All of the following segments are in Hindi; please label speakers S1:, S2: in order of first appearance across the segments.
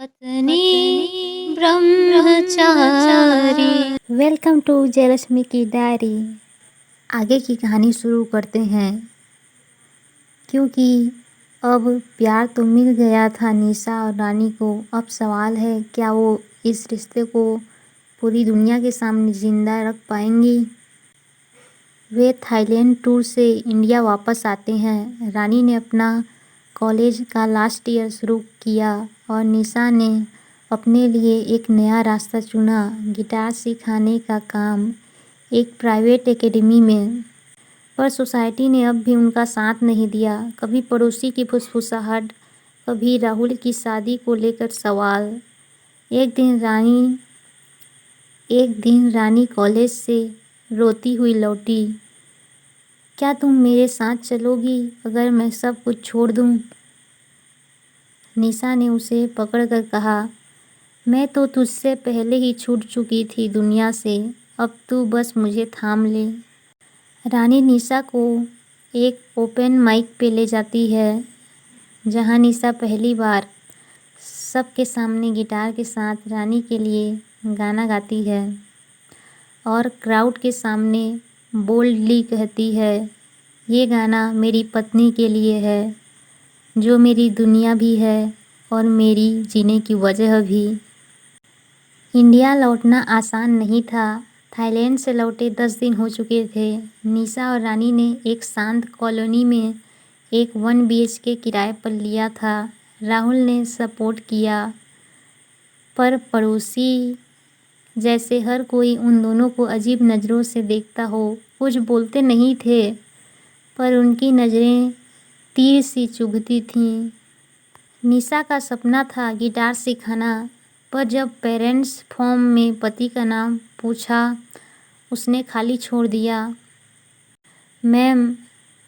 S1: पत्नी ब्रह्मचारी। वेलकम टू जयलक्ष्मी की डायरी। आगे की कहानी शुरू करते हैं, क्योंकि अब प्यार तो मिल गया था निशा और रानी को। अब सवाल है, क्या वो इस रिश्ते को पूरी दुनिया के सामने जिंदा रख पाएंगी। वे थाईलैंड टूर से इंडिया वापस आते हैं। रानी ने अपना कॉलेज का लास्ट ईयर शुरू किया और निशा ने अपने लिए एक नया रास्ता चुना, गिटार सिखाने का काम एक प्राइवेट एकेडमी में। पर सोसाइटी ने अब भी उनका साथ नहीं दिया। कभी पड़ोसी की फुसफुसाहट, कभी राहुल की शादी को लेकर सवाल। एक दिन रानी कॉलेज से रोती हुई लौटी। क्या तुम मेरे साथ चलोगी अगर मैं सब कुछ छोड़ दूं? निशा ने उसे पकड़कर कहा, मैं तो तुझसे पहले ही छूट चुकी थी दुनिया से, अब तू बस मुझे थाम ले। रानी निशा को एक ओपन माइक पे ले जाती है, जहां निशा पहली बार सबके सामने गिटार के साथ रानी के लिए गाना गाती है और क्राउड के सामने बोल्डली कहती है, ये गाना मेरी पत्नी के लिए है, जो मेरी दुनिया भी है और मेरी जीने की वजह भी। इंडिया लौटना आसान नहीं था। थाईलैंड से लौटे 10 दिन हो चुके थे। निशा और रानी ने एक शांत कॉलोनी में एक 1 BHK किराए पर लिया था। राहुल ने सपोर्ट किया, पर पड़ोसी जैसे हर कोई उन दोनों को अजीब नज़रों से देखता हो। कुछ बोलते नहीं थे, पर उनकी नज़रें तीर सी चुभती थीं। निशा का सपना था गिटार सिखाना, पर जब पेरेंट्स फॉर्म में पति का नाम पूछा, उसने खाली छोड़ दिया। मैम,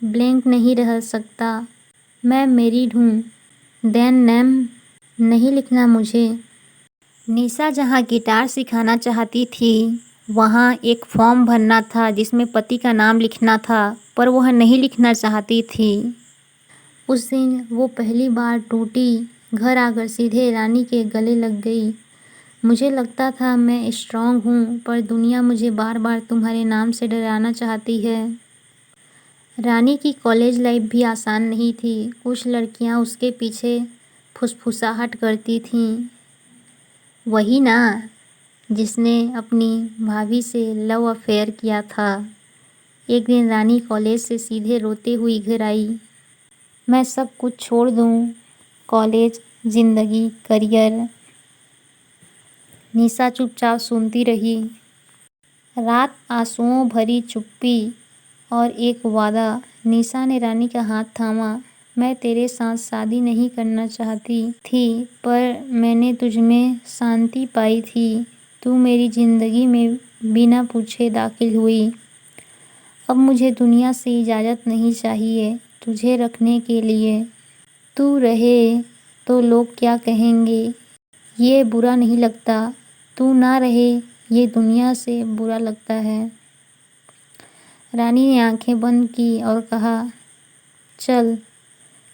S1: ब्लैंक नहीं रह सकता। मैं मैरिड हूँ। देन नेम नहीं लिखना मुझे। निशा जहाँ गिटार सिखाना चाहती थी, वहाँ एक फॉर्म भरना था जिसमें पति का नाम लिखना था, पर वह नहीं लिखना चाहती थी। उस दिन वो पहली बार टूटी। घर आकर सीधे रानी के गले लग गई। मुझे लगता था मैं स्ट्रांग हूँ, पर दुनिया मुझे बार बार तुम्हारे नाम से डराना चाहती है। रानी की कॉलेज लाइफ भी आसान नहीं थी। कुछ लड़कियाँ उसके पीछे फुसफुसाहट करती थीं। वही ना, जिसने अपनी भाभी से लव अफेयर किया था। एक दिन रानी कॉलेज से सीधे रोते हुई घर आई। मैं सब कुछ छोड़ दूँ, कॉलेज, जिंदगी, करियर। निशा चुपचाप सुनती रही। रात आंसुओं भरी चुप्पी और एक वादा। निशा ने रानी का हाथ थामा। मैं तेरे साथ शादी नहीं करना चाहती थी, पर मैंने तुझमें शांति पाई थी। तू मेरी ज़िंदगी में बिना पूछे दाखिल हुई। अब मुझे दुनिया से इजाज़त नहीं चाहिए तुझे रखने के लिए। तू रहे तो लोग क्या कहेंगे, ये बुरा नहीं लगता। तू ना रहे, ये दुनिया से बुरा लगता है। रानी ने आंखें बंद की और कहा, चल,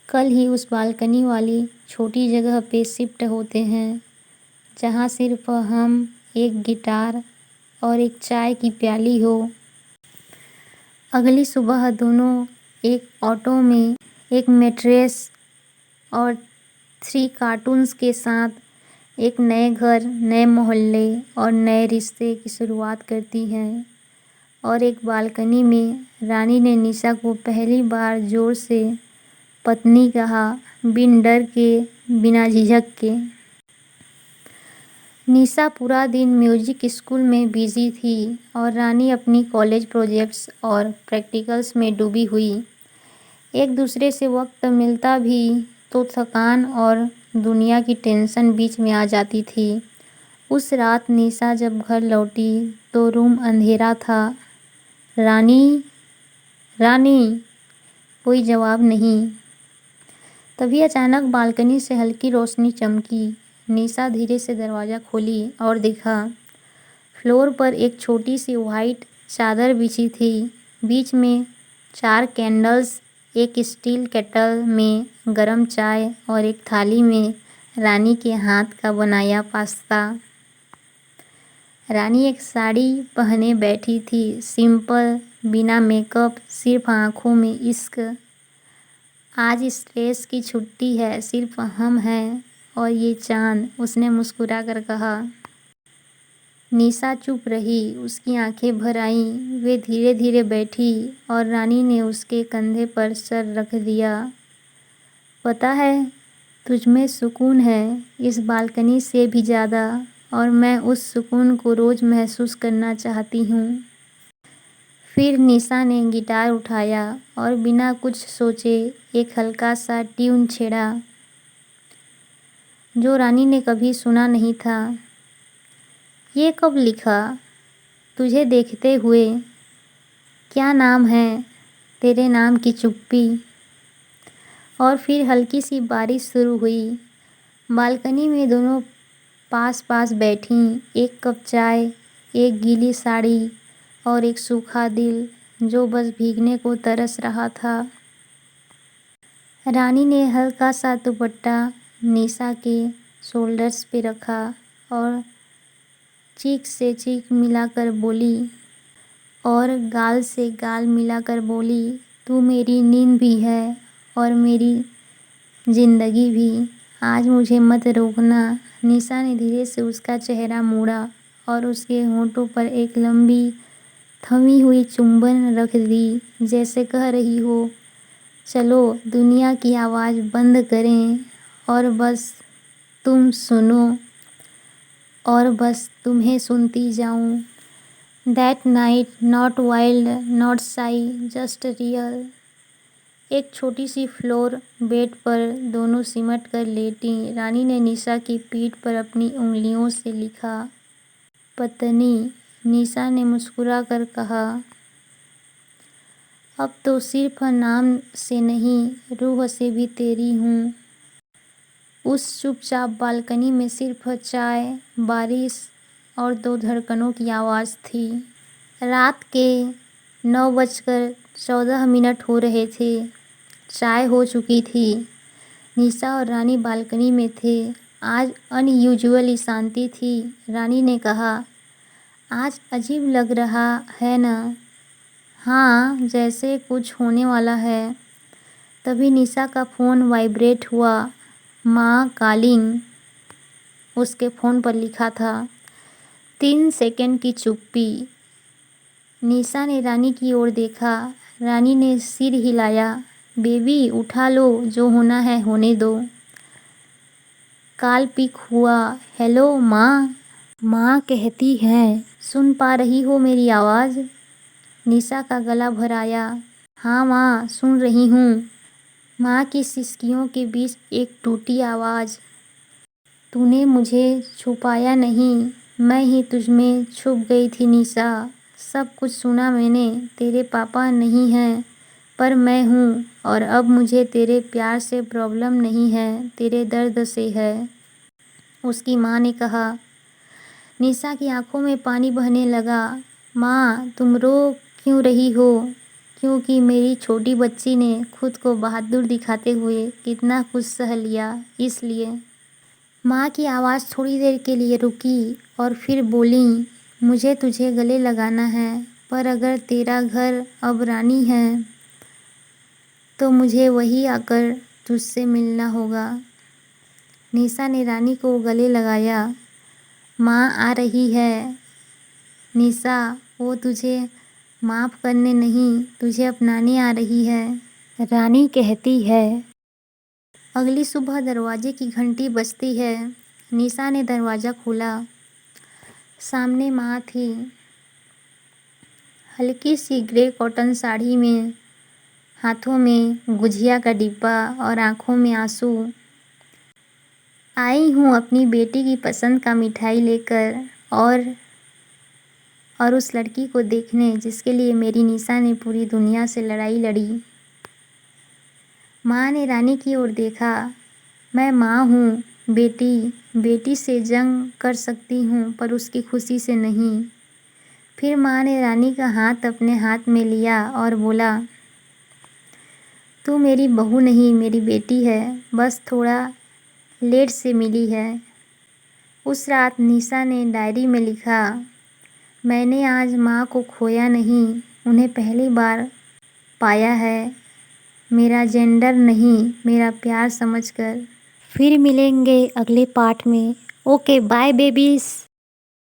S1: कल ही उस बालकनी वाली छोटी जगह पे शिफ्ट होते हैं, जहाँ सिर्फ हम, एक गिटार और एक चाय की प्याली हो। अगली सुबह दोनों एक ऑटो में, एक मैट्रेस और 3 कार्टून्स के साथ एक नए घर, नए मोहल्ले और नए रिश्ते की शुरुआत करती हैं। और एक बालकनी में रानी ने निशा को पहली बार जोर से पत्नी कहा, बिन डर के, बिना झिझक के। निशा पूरा दिन म्यूजिक स्कूल में बिजी थी और रानी अपनी कॉलेज प्रोजेक्ट्स और प्रैक्टिकल्स में डूबी हुई। एक दूसरे से वक्त मिलता भी तो थकान और दुनिया की टेंशन बीच में आ जाती थी। उस रात निशा जब घर लौटी तो रूम अंधेरा था। रानी, रानी, कोई जवाब नहीं। तभी अचानक बालकनी से हल्की रोशनी चमकी। निशा धीरे से दरवाज़ा खोली और देखा, फ्लोर पर एक छोटी सी वाइट चादर बिछी थी। बीच में 4 कैंडल्स, एक स्टील केटल में गरम चाय और एक थाली में रानी के हाथ का बनाया पास्ता। रानी एक साड़ी पहने बैठी थी, सिंपल, बिना मेकअप, सिर्फ आँखों में इश्क। आज स्ट्रेस की छुट्टी है, सिर्फ हम हैं और ये चाँद, उसने मुस्कुरा कर कहा। निशा चुप रही, उसकी आंखें भर आईं। वे धीरे धीरे बैठी और रानी ने उसके कंधे पर सर रख दिया। पता है, तुझमें सुकून है, इस बालकनी से भी ज़्यादा, और मैं उस सुकून को रोज़ महसूस करना चाहती हूँ। फिर निशा ने गिटार उठाया और बिना कुछ सोचे एक हल्का सा ट्यून छेड़ा, जो रानी ने कभी सुना नहीं था। ये कब लिखा? तुझे देखते हुए। क्या नाम है? तेरे नाम की चुप्पी। और फिर हल्की सी बारिश शुरू हुई। बालकनी में दोनों पास पास बैठीं, एक कप चाय, एक गीली साड़ी और एक सूखा दिल जो बस भीगने को तरस रहा था। रानी ने हल्का सा दुपट्टा निशा के शोल्डर्स पे रखा और चीख से चीख मिलाकर बोली, और गाल से गाल मिलाकर बोली, तू मेरी नींद भी है और मेरी ज़िंदगी भी। आज मुझे मत रोकना। निशा ने धीरे से उसका चेहरा मोड़ा और उसके होठों पर एक लंबी थमी हुई चुंबन रख दी, जैसे कह रही हो, चलो दुनिया की आवाज़ बंद करें और बस तुम सुनो और बस तुम्हें सुनती जाऊं। That night, not wild, not शाई, जस्ट रियल। एक छोटी सी फ्लोर बेड पर दोनों सिमट कर लेटी। रानी ने निशा की पीठ पर अपनी उंगलियों से लिखा, पत्नी। निशा ने मुस्कुरा कर कहा, अब तो सिर्फ नाम से नहीं, रूह से भी तेरी हूँ। उस चुपचाप बालकनी में सिर्फ चाय, बारिश और दो धड़कनों की आवाज़ थी। रात के 9:14 हो रहे थे। चाय हो चुकी थी। निशा और रानी बालकनी में थे। आज अनयूजुअली शांति थी। रानी ने कहा, आज अजीब लग रहा है ना? हाँ, जैसे कुछ होने वाला है। तभी निशा का फ़ोन वाइब्रेट हुआ। माँ कॉलिंग, उसके फ़ोन पर लिखा था। 3 सेकंड की चुप्पी। निशा ने रानी की ओर देखा। रानी ने सिर हिलाया। बेबी उठा लो, जो होना है होने दो। कॉल पिक हुआ। हेलो माँ। माँ कहती है, सुन पा रही हो मेरी आवाज़? निशा का गला भर आया। हाँ माँ, सुन रही हूँ। माँ की सिसकियों के बीच एक टूटी आवाज़, तूने मुझे छुपाया नहीं, मैं ही तुझमें छुप गई थी निशा। सब कुछ सुना मैंने। तेरे पापा नहीं हैं, पर मैं हूँ, और अब मुझे तेरे प्यार से प्रॉब्लम नहीं है, तेरे दर्द से है। उसकी माँ ने कहा। निशा की आंखों में पानी बहने लगा। माँ, तुम रो क्यों रही हो? क्योंकि मेरी छोटी बच्ची ने खुद को बहादुर दिखाते हुए कितना कुछ सह लिया, इसलिए। माँ की आवाज़ थोड़ी देर के लिए रुकी और फिर बोली, मुझे तुझे गले लगाना है, पर अगर तेरा घर अब रानी है तो मुझे वही आकर तुझसे मिलना होगा। निशा ने रानी को गले लगाया। माँ आ रही है। निशा, वो तुझे माफ़ करने नहीं, तुझे अपनाने आ रही है, रानी कहती है। अगली सुबह दरवाजे की घंटी बजती है। निशा ने दरवाज़ा खोला। सामने माँ थी, हल्की सी ग्रे कॉटन साड़ी में, हाथों में गुजिया का डिब्बा और आंखों में आंसू। आई हूँ अपनी बेटी की पसंद का मिठाई लेकर, और उस लड़की को देखने जिसके लिए मेरी निशा ने पूरी दुनिया से लड़ाई लड़ी। माँ ने रानी की ओर देखा। मैं माँ हूँ बेटी, बेटी से जंग कर सकती हूँ पर उसकी खुशी से नहीं। फिर माँ ने रानी का हाथ अपने हाथ में लिया और बोला, तू मेरी बहू नहीं, मेरी बेटी है। बस थोड़ा लेट से मिली है। उस रात निशा ने डायरी में लिखा, मैंने आज माँ को खोया नहीं, उन्हें पहली बार पाया है, मेरा जेंडर नहीं मेरा प्यार समझकर। फिर मिलेंगे अगले पार्ट में। Okay bye babies.